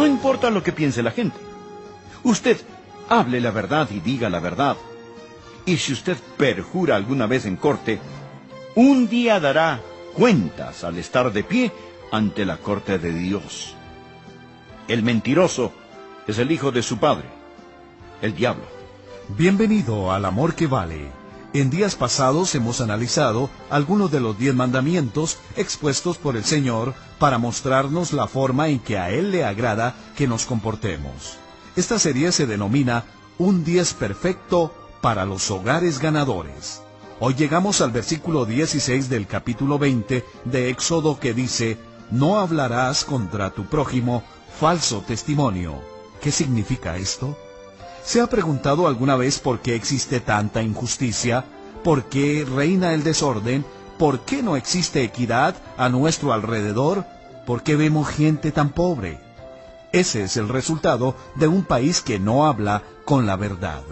No importa lo que piense la gente. Usted hable la verdad y diga la verdad. Y si usted perjura alguna vez en corte, un día dará cuentas al estar de pie ante la corte de Dios. El mentiroso es el hijo de su padre, el diablo. Bienvenido al Amor que Vale. En días pasados hemos analizado algunos de los 10 mandamientos expuestos por el Señor para mostrarnos la forma en que a Él le agrada que nos comportemos. Esta serie se denomina Un 10 perfecto para los hogares ganadores. Hoy llegamos al versículo 16 del capítulo 20 de Éxodo que dice: No hablarás contra tu prójimo falso testimonio. ¿Qué significa esto? ¿Se ha preguntado alguna vez por qué existe tanta injusticia? ¿Por qué reina el desorden? ¿Por qué no existe equidad a nuestro alrededor? ¿Por qué vemos gente tan pobre? Ese es el resultado de un país que no habla con la verdad.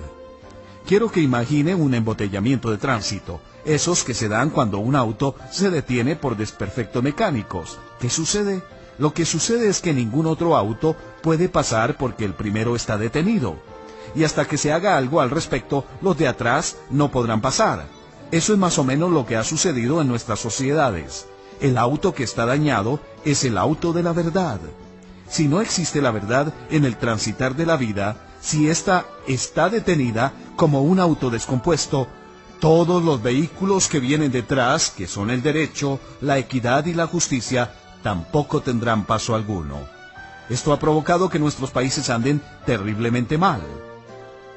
Quiero que imagine un embotellamiento de tránsito, esos que se dan cuando un auto se detiene por desperfectos mecánicos. ¿Qué sucede? Lo que sucede es que ningún otro auto puede pasar porque el primero está detenido. Y hasta que se haga algo al respecto, los de atrás no podrán pasar. Eso es más o menos lo que ha sucedido en nuestras sociedades. El auto que está dañado es el auto de la verdad. Si no existe la verdad en el transitar de la vida, si ésta está detenida como un auto descompuesto, todos los vehículos que vienen detrás, que son el derecho, la equidad y la justicia, tampoco tendrán paso alguno. Esto ha provocado que nuestros países anden terriblemente mal.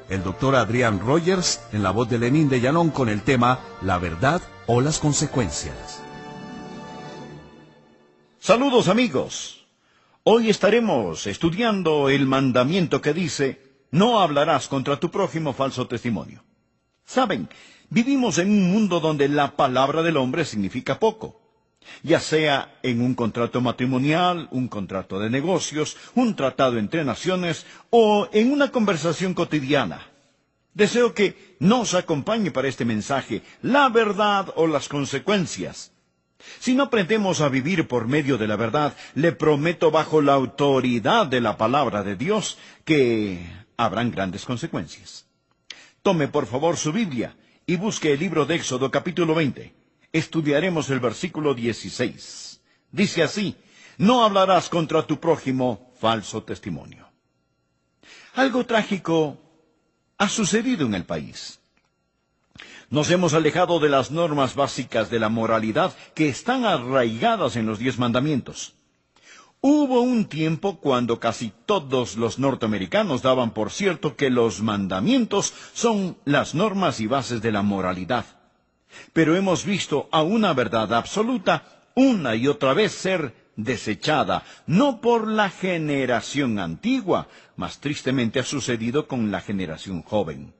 El doctor Adrián Rogers, en la voz de Lenín de Llanón, con el tema La verdad o las consecuencias. Saludos, amigos. Hoy estaremos estudiando el mandamiento que dice: no hablarás contra tu prójimo falso testimonio. Saben, vivimos en un mundo donde la palabra del hombre significa poco. Ya sea en un contrato matrimonial, un contrato de negocios, un tratado entre naciones o en una conversación cotidiana. Deseo que nos acompañe para este mensaje, la verdad o las consecuencias. Si no aprendemos a vivir por medio de la verdad, le prometo bajo la autoridad de la palabra de Dios que habrán grandes consecuencias. Tome por favor su Biblia y busque el libro de Éxodo capítulo 20. Estudiaremos el versículo 16. Dice así: no hablarás contra tu prójimo falso testimonio. Algo trágico ha sucedido en el país. Nos hemos alejado de las normas básicas de la moralidad que están arraigadas en los 10 mandamientos. Hubo un tiempo cuando casi todos los norteamericanos daban por cierto que los mandamientos son las normas y bases de la moralidad. Pero hemos visto a una verdad absoluta una y otra vez ser desechada, no por la generación antigua, mas tristemente ha sucedido con la generación joven.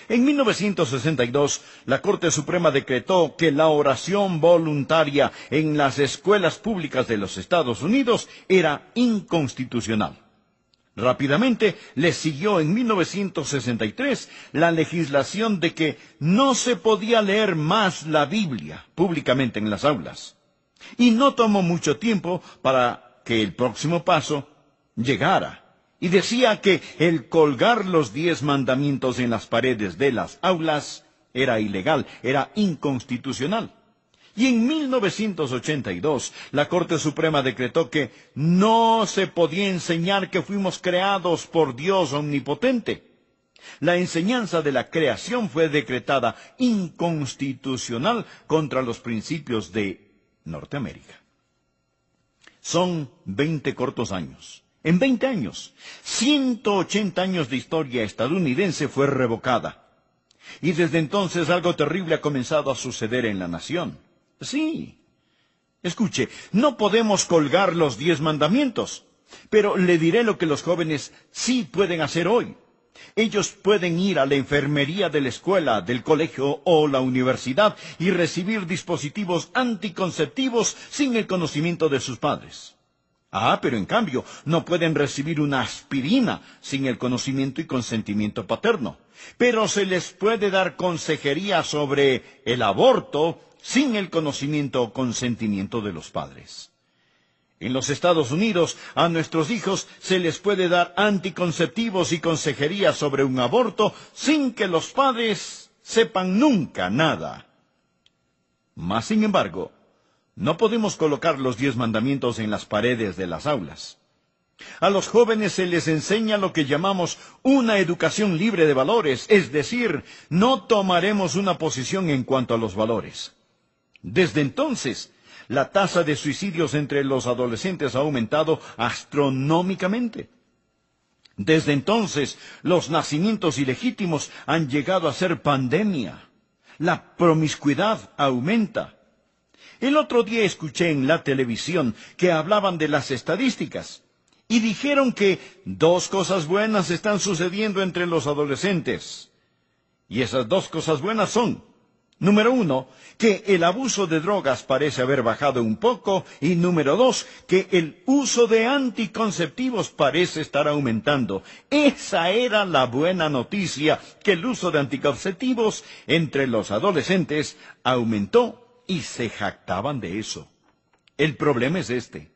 En 1962, la Corte Suprema decretó que la oración voluntaria en las escuelas públicas de los Estados Unidos era inconstitucional. Rápidamente le siguió en 1963 la legislación de que no se podía leer más la Biblia públicamente en las aulas. Y no tomó mucho tiempo para que el próximo paso llegara. Y decía que el colgar los 10 mandamientos en las paredes de las aulas era ilegal, era inconstitucional. Y en 1982, la Corte Suprema decretó que no se podía enseñar que fuimos creados por Dios omnipotente. La enseñanza de la creación fue decretada inconstitucional contra los principios de Norteamérica. Son 20 cortos años. En 20 años, 180 años de historia estadounidense fue revocada. Y desde entonces algo terrible ha comenzado a suceder en la nación. Sí. Escuche, no podemos colgar los 10 mandamientos, pero le diré lo que los jóvenes sí pueden hacer hoy. Ellos pueden ir a la enfermería de la escuela, del colegio o la universidad y recibir dispositivos anticonceptivos sin el conocimiento de sus padres. Pero en cambio, no pueden recibir una aspirina sin el conocimiento y consentimiento paterno. Pero se les puede dar consejería sobre el aborto sin el conocimiento o consentimiento de los padres. En los Estados Unidos, a nuestros hijos se les puede dar anticonceptivos y consejería sobre un aborto sin que los padres sepan nunca nada. Mas, sin embargo, no podemos colocar los 10 mandamientos en las paredes de las aulas. A los jóvenes se les enseña lo que llamamos una educación libre de valores, es decir, no tomaremos una posición en cuanto a los valores. Desde entonces, la tasa de suicidios entre los adolescentes ha aumentado astronómicamente. Desde entonces, los nacimientos ilegítimos han llegado a ser pandemia. La promiscuidad aumenta. El otro día escuché en la televisión que hablaban de las estadísticas y dijeron que 2 cosas buenas están sucediendo entre los adolescentes. Y esas 2 cosas buenas son: número 1, que el abuso de drogas parece haber bajado un poco, y número 2, que el uso de anticonceptivos parece estar aumentando. Esa era la buena noticia, que el uso de anticonceptivos entre los adolescentes aumentó y se jactaban de eso. El problema es este.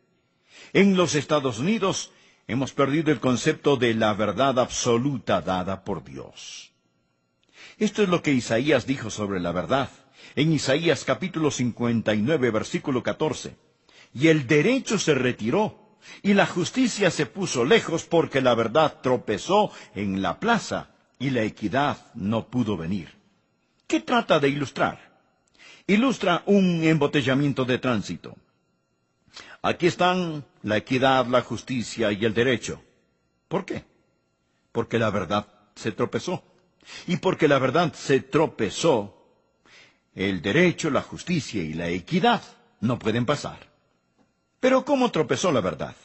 En los Estados Unidos hemos perdido el concepto de la verdad absoluta dada por Dios. Esto es lo que Isaías dijo sobre la verdad. En Isaías capítulo 59, versículo 14. Y el derecho se retiró, y la justicia se puso lejos, porque la verdad tropezó en la plaza, y la equidad no pudo venir. ¿Qué trata de ilustrar? Ilustra un embotellamiento de tránsito. Aquí están la equidad, la justicia y el derecho. ¿Por qué? Porque la verdad se tropezó. Y porque la verdad se tropezó, el derecho, la justicia y la equidad no pueden pasar. Pero ¿cómo tropezó la verdad?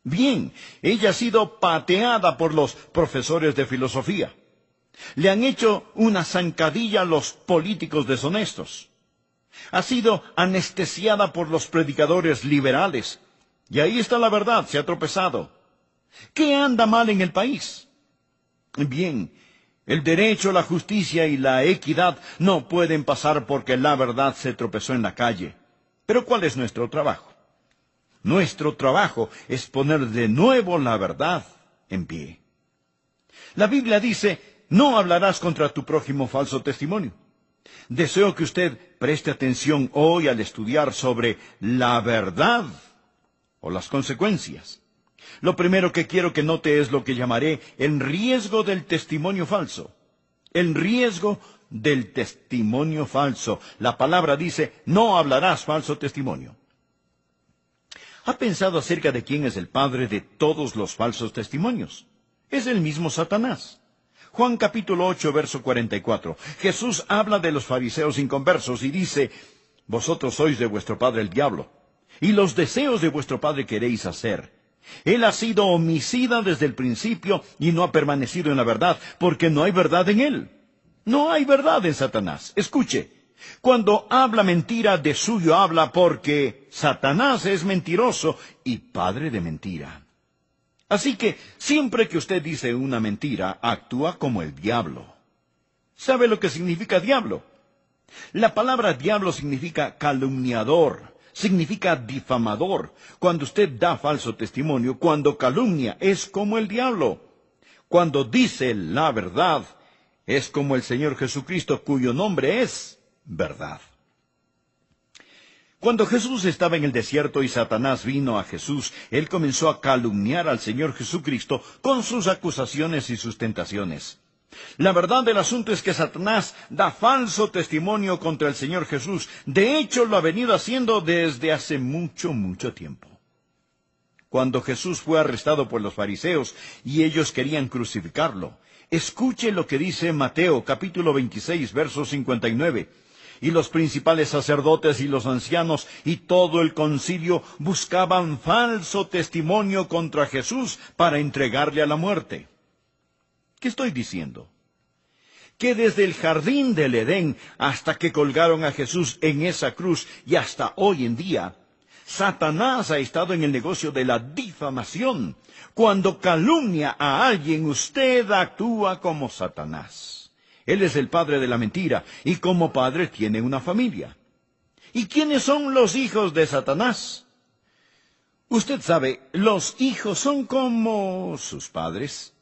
Bien, ella ha sido pateada por los profesores de filosofía. Le han hecho una zancadilla a los políticos deshonestos. Ha sido anestesiada por los predicadores liberales. Y ahí está la verdad, se ha tropezado. ¿Qué anda mal en el país? Bien, el derecho, la justicia y la equidad no pueden pasar porque la verdad se tropezó en la calle. Pero ¿cuál es nuestro trabajo? Nuestro trabajo es poner de nuevo la verdad en pie. La Biblia dice: no hablarás contra tu prójimo falso testimonio. Deseo que usted preste atención hoy al estudiar sobre la verdad o las consecuencias. Lo primero que quiero que note es lo que llamaré el riesgo del testimonio falso. El riesgo del testimonio falso. La palabra dice: no hablarás falso testimonio. ¿Ha pensado acerca de quién es el padre de todos los falsos testimonios? Es el mismo Satanás. Juan capítulo 8, verso 44. Jesús habla de los fariseos inconversos y dice: vosotros sois de vuestro padre el diablo, y los deseos de vuestro padre queréis hacer. Él ha sido homicida desde el principio y no ha permanecido en la verdad, porque no hay verdad en él. No hay verdad en Satanás. Escuche, cuando habla mentira, de suyo habla, porque Satanás es mentiroso y padre de mentira. Así que siempre que usted dice una mentira, actúa como el diablo. ¿Sabe lo que significa diablo? La palabra diablo significa calumniador, significa difamador. Cuando usted da falso testimonio, cuando calumnia, es como el diablo. Cuando dice la verdad, es como el Señor Jesucristo, cuyo nombre es verdad. Cuando Jesús estaba en el desierto y Satanás vino a Jesús, él comenzó a calumniar al Señor Jesucristo con sus acusaciones y sus tentaciones. La verdad del asunto es que Satanás da falso testimonio contra el Señor Jesús. De hecho, lo ha venido haciendo desde hace mucho, mucho tiempo. Cuando Jesús fue arrestado por los fariseos y ellos querían crucificarlo, escuche lo que dice Mateo capítulo 26, verso 59. Y los principales sacerdotes y los ancianos y todo el concilio buscaban falso testimonio contra Jesús para entregarle a la muerte. ¿Qué estoy diciendo? Que desde el jardín del Edén hasta que colgaron a Jesús en esa cruz y hasta hoy en día, Satanás ha estado en el negocio de la difamación. Cuando calumnia a alguien, usted actúa como Satanás. Él es el padre de la mentira, y como padre tiene una familia. ¿Y quiénes son los hijos de Satanás? Usted sabe, los hijos son como sus padres.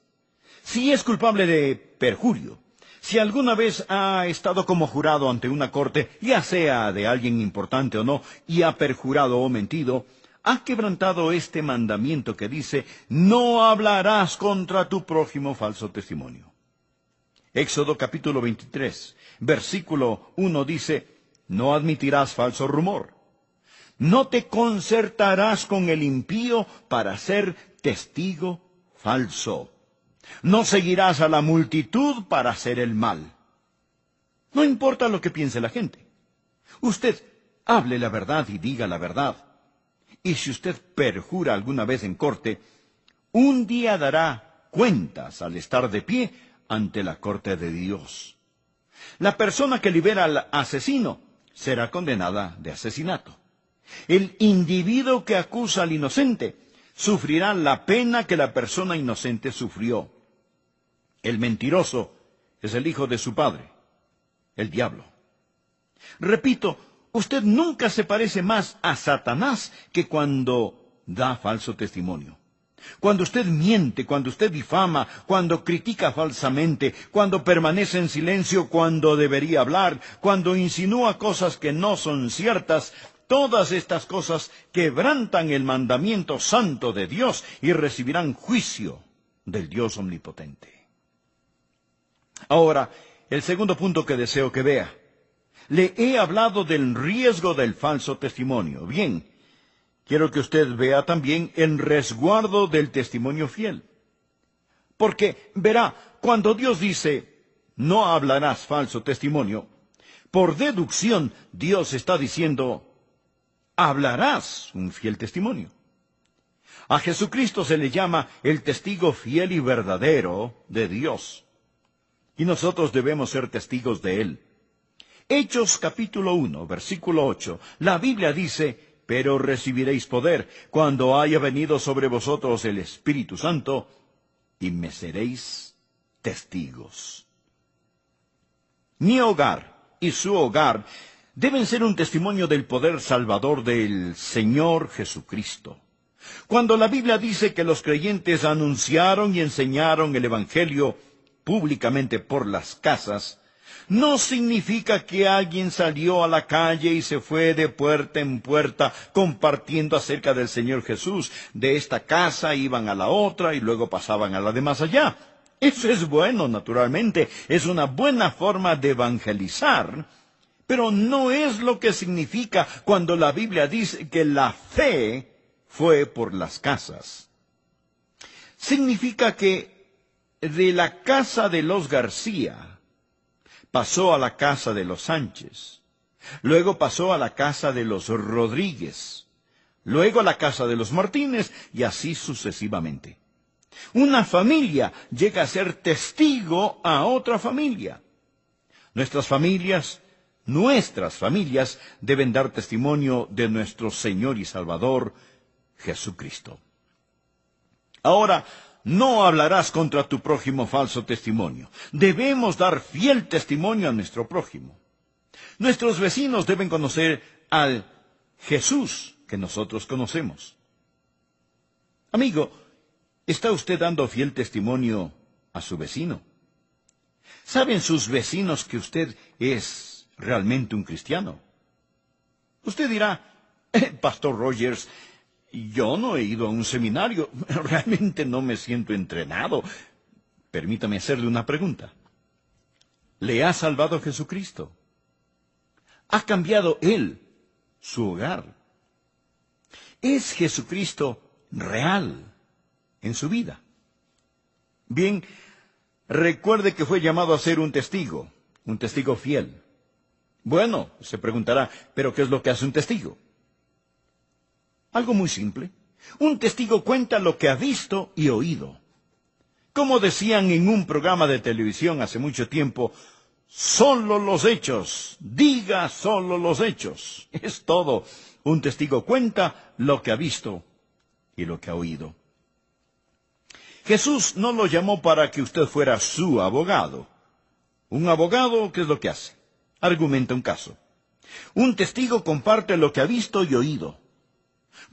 Si es culpable de perjurio, si alguna vez ha estado como jurado ante una corte, ya sea de alguien importante o no, y ha perjurado o mentido, ha quebrantado este mandamiento que dice, no hablarás contra tu prójimo falso testimonio. Éxodo capítulo 23, versículo 1 dice, no admitirás falso rumor. No te concertarás con el impío para ser testigo falso. No seguirás a la multitud para hacer el mal. No importa lo que piense la gente. Usted hable la verdad y diga la verdad. Y si usted perjura alguna vez en corte, un día dará cuentas al estar de pie ante la corte de Dios. La persona que libera al asesino será condenada de asesinato. El individuo que acusa al inocente sufrirá la pena que la persona inocente sufrió. El mentiroso es el hijo de su padre, el diablo. Repito, usted nunca se parece más a Satanás que cuando da falso testimonio. Cuando usted miente, cuando usted difama, cuando critica falsamente, cuando permanece en silencio cuando debería hablar, cuando insinúa cosas que no son ciertas, todas estas cosas quebrantan el mandamiento santo de Dios y recibirán juicio del Dios omnipotente. Ahora, el segundo punto que deseo que vea. Le he hablado del riesgo del falso testimonio. Bien, quiero que usted vea también el resguardo del testimonio fiel. Porque, verá, cuando Dios dice, no hablarás falso testimonio, por deducción Dios está diciendo, hablarás un fiel testimonio. A Jesucristo se le llama el testigo fiel y verdadero de Dios. Y nosotros debemos ser testigos de Él. Hechos capítulo 1, versículo 8, la Biblia dice, pero recibiréis poder cuando haya venido sobre vosotros el Espíritu Santo, y me seréis testigos. Mi hogar y su hogar deben ser un testimonio del poder salvador del Señor Jesucristo. Cuando la Biblia dice que los creyentes anunciaron y enseñaron el Evangelio públicamente por las casas, no significa que alguien salió a la calle y se fue de puerta en puerta compartiendo acerca del Señor Jesús. De esta casa iban a la otra y luego pasaban a la de más allá. Eso es bueno, naturalmente, es una buena forma de evangelizar, pero no es lo que significa cuando la Biblia dice que la fe fue por las casas. Significa que de la casa de los García pasó a la casa de los Sánchez, luego pasó a la casa de los Rodríguez, luego a la casa de los Martínez y así sucesivamente. Una familia llega a ser testigo a otra familia. Nuestras familias deben dar testimonio de nuestro Señor y Salvador, Jesucristo. Ahora, no hablarás contra tu prójimo falso testimonio. Debemos dar fiel testimonio a nuestro prójimo. Nuestros vecinos deben conocer al Jesús que nosotros conocemos. Amigo, ¿está usted dando fiel testimonio a su vecino? ¿Saben sus vecinos que usted es realmente un cristiano? Usted dirá, Pastor Rogers, yo no he ido a un seminario, realmente no me siento entrenado. Permítame hacerle una pregunta. ¿Le ha salvado Jesucristo? ¿Ha cambiado Él su hogar? ¿Es Jesucristo real en su vida? Bien, recuerde que fue llamado a ser un testigo fiel. Bueno, se preguntará, ¿pero qué es lo que hace un testigo? Algo muy simple. Un testigo cuenta lo que ha visto y oído. Como decían en un programa de televisión hace mucho tiempo, solo los hechos, diga solo los hechos. Es todo. Un testigo cuenta lo que ha visto y lo que ha oído. Jesús no lo llamó para que usted fuera su abogado. Un abogado, ¿qué es lo que hace? Argumenta un caso. Un testigo comparte lo que ha visto y oído.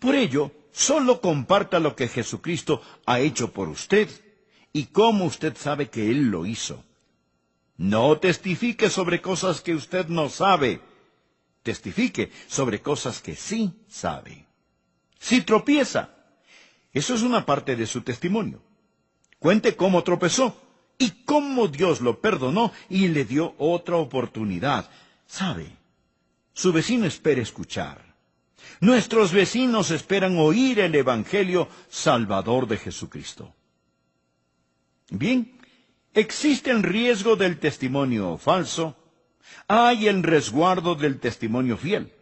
Por ello, Solo comparta lo que Jesucristo ha hecho por usted y cómo usted sabe que Él lo hizo. No testifique sobre cosas que usted no sabe. Testifique sobre cosas que sí sabe. Si tropieza, eso es una parte de su testimonio. Cuente cómo tropezó y cómo Dios lo perdonó y le dio otra oportunidad. ¿Sabe? Su vecino espera escuchar. Nuestros vecinos esperan oír el Evangelio salvador de Jesucristo. Bien, existe el riesgo del testimonio falso. Hay el resguardo del testimonio fiel.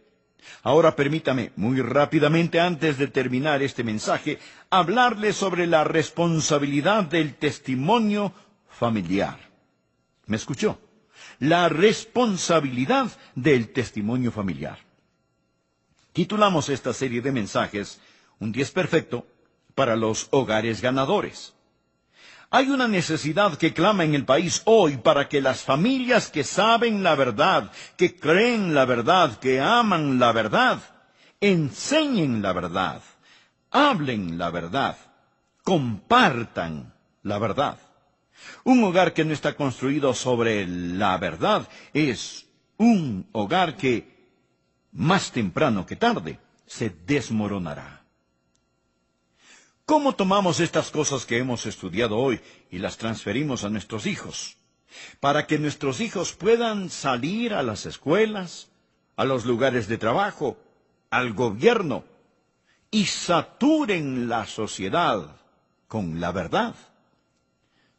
Ahora permítame, muy rápidamente, antes de terminar este mensaje, hablarle sobre la responsabilidad del testimonio familiar. ¿Me escuchó? La responsabilidad del testimonio familiar. Titulamos esta serie de mensajes Un 10 perfecto para los hogares ganadores. Hay una necesidad que clama en el país hoy para que las familias que saben la verdad, que creen la verdad, que aman la verdad, enseñen la verdad, hablen la verdad, compartan la verdad. Un hogar que no está construido sobre la verdad es un hogar que, más temprano que tarde, se desmoronará. ¿Cómo tomamos estas cosas que hemos estudiado hoy y las transferimos a nuestros hijos? Para que nuestros hijos puedan salir a las escuelas, a los lugares de trabajo, al gobierno, y saturen la sociedad con la verdad.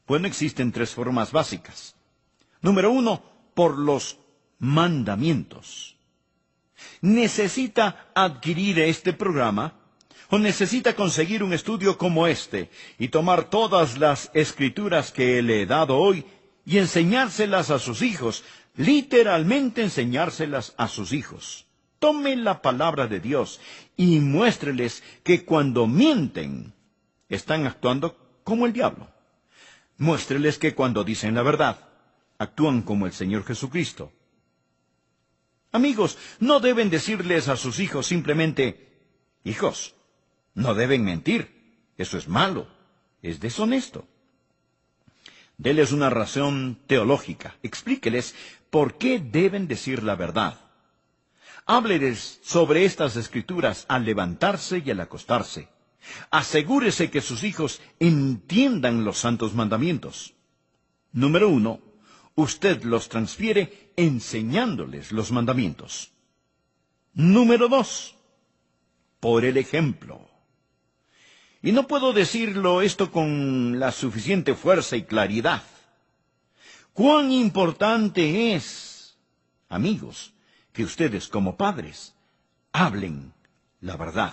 Bueno, existen 3 formas básicas. Número 1, por los mandamientos. ¿Necesita adquirir este programa? ¿O necesita conseguir un estudio como este y tomar todas las escrituras que le he dado hoy y enseñárselas a sus hijos? Literalmente enseñárselas a sus hijos. Tome la palabra de Dios y muéstreles que cuando mienten, están actuando como el diablo. Muéstreles que cuando dicen la verdad, actúan como el Señor Jesucristo. Amigos, no deben decirles a sus hijos simplemente, hijos, no deben mentir, eso es malo, es deshonesto. Deles una razón teológica, explíqueles por qué deben decir la verdad. Hábleles sobre estas escrituras al levantarse y al acostarse. Asegúrese que sus hijos entiendan los santos mandamientos. Número 1, usted los transfiere enseñándoles los mandamientos. Número 2, por el ejemplo. Y no puedo decirlo esto con la suficiente fuerza y claridad. Cuán importante es, amigos, que ustedes como padres hablen la verdad.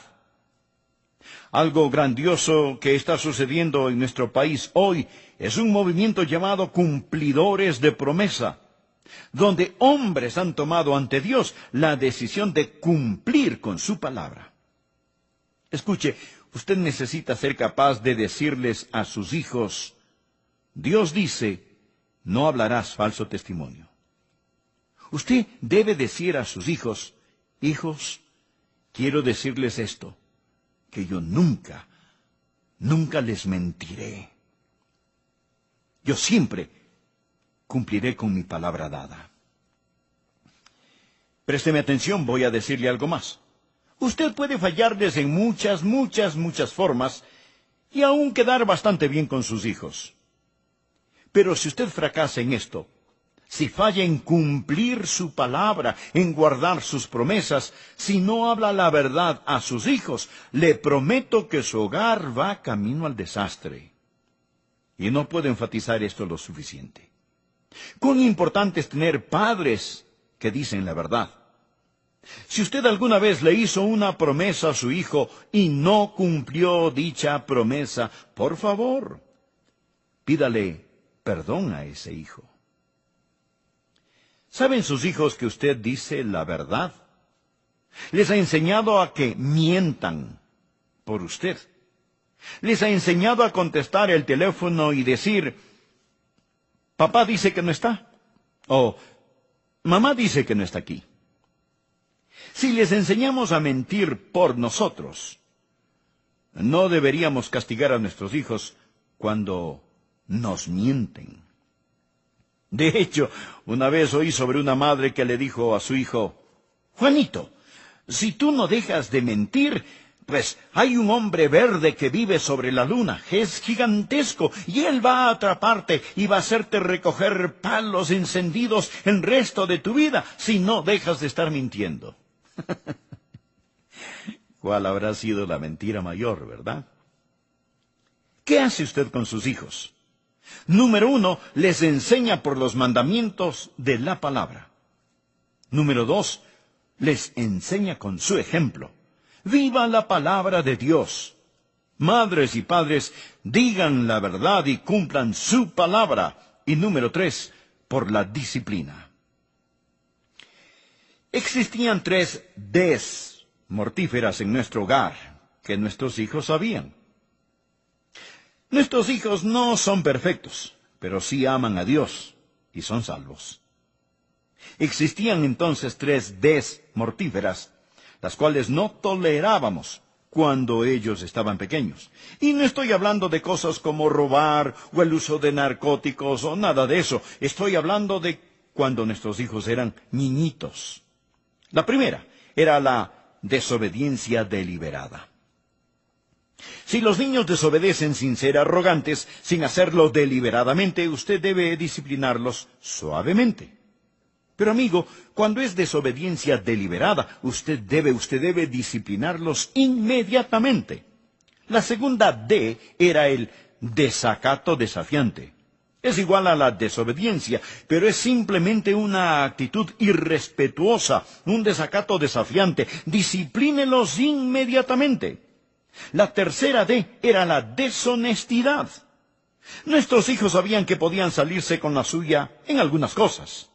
Algo grandioso que está sucediendo en nuestro país hoy es un movimiento llamado Cumplidores de Promesa, donde hombres han tomado ante Dios la decisión de cumplir con su palabra. Escuche, usted necesita ser capaz de decirles a sus hijos, Dios dice, no hablarás falso testimonio. Usted debe decir a sus hijos, hijos, quiero decirles esto, que yo nunca les mentiré. Yo siempre cumpliré con mi palabra dada. Présteme atención, voy a decirle algo más. Usted puede fallarles en muchas formas y aún quedar bastante bien con sus hijos. Pero si usted fracasa en esto, si falla en cumplir su palabra, en guardar sus promesas, si no habla la verdad a sus hijos, le prometo que su hogar va camino al desastre. Y no puedo enfatizar esto lo suficiente. Cuán importante es tener padres que dicen la verdad. Si usted alguna vez le hizo una promesa a su hijo y no cumplió dicha promesa, por favor, pídale perdón a ese hijo. ¿Saben sus hijos que usted dice la verdad? Les ha enseñado a que mientan por usted. Les ha enseñado a contestar el teléfono y decir, papá dice que no está, o mamá dice que no está aquí. Si les enseñamos a mentir por nosotros, No deberíamos castigar a nuestros hijos cuando nos mienten. De hecho, una vez oí sobre una madre que le dijo a su hijo: Juanito, si tú no dejas de mentir, pues hay un hombre verde que vive sobre la luna, es gigantesco, y él va a atraparte y va a hacerte recoger palos encendidos el resto de tu vida si no dejas de estar mintiendo. ¿Cuál habrá sido la mentira mayor, verdad? ¿Qué hace usted con sus hijos? Número 1, les enseña por los mandamientos de la palabra. Número 2, les enseña con su ejemplo. ¡Viva la palabra de Dios! Madres y padres, digan la verdad y cumplan su palabra. Y número 3, por la disciplina. Existían 3 Ds mortíferas en nuestro hogar que nuestros hijos sabían. Nuestros hijos no son perfectos, pero sí aman a Dios y son salvos. Existían entonces 3 Ds mortíferas, las cuales no tolerábamos cuando ellos estaban pequeños. Y no estoy hablando de cosas como robar o el uso de narcóticos o nada de eso. Estoy hablando de cuando nuestros hijos eran niñitos. La primera era la desobediencia deliberada. Si los niños desobedecen sin ser arrogantes, sin hacerlo deliberadamente, usted debe disciplinarlos suavemente. Pero amigo, cuando es desobediencia deliberada, usted debe disciplinarlos inmediatamente. La segunda D era el desacato desafiante. Es igual a la desobediencia, pero es simplemente una actitud irrespetuosa, un desacato desafiante. Disciplínelos inmediatamente. La tercera D era la deshonestidad. Nuestros hijos sabían que podían salirse con la suya en algunas cosas.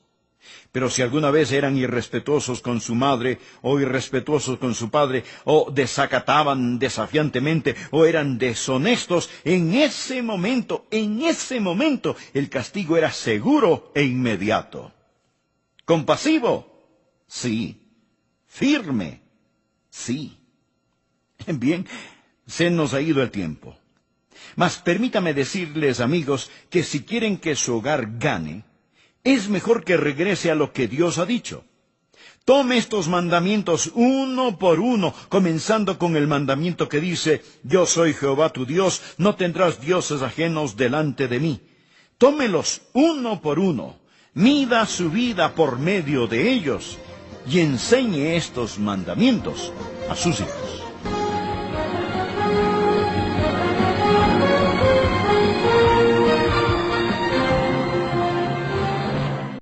Pero si alguna vez eran irrespetuosos con su madre, o irrespetuosos con su padre, o desacataban desafiantemente, o eran deshonestos, en ese momento, el castigo era seguro e inmediato. ¿Compasivo? Sí. ¿Firme? Sí. Bien, se nos ha ido el tiempo. Mas permítame decirles, amigos, que si quieren que su hogar gane, es mejor que regrese a lo que Dios ha dicho. Tome estos mandamientos uno por uno, comenzando con el mandamiento que dice: Yo soy Jehová tu Dios, no tendrás dioses ajenos delante de mí. Tómelos uno por uno, mida su vida por medio de ellos, y enseñe estos mandamientos a sus hijos.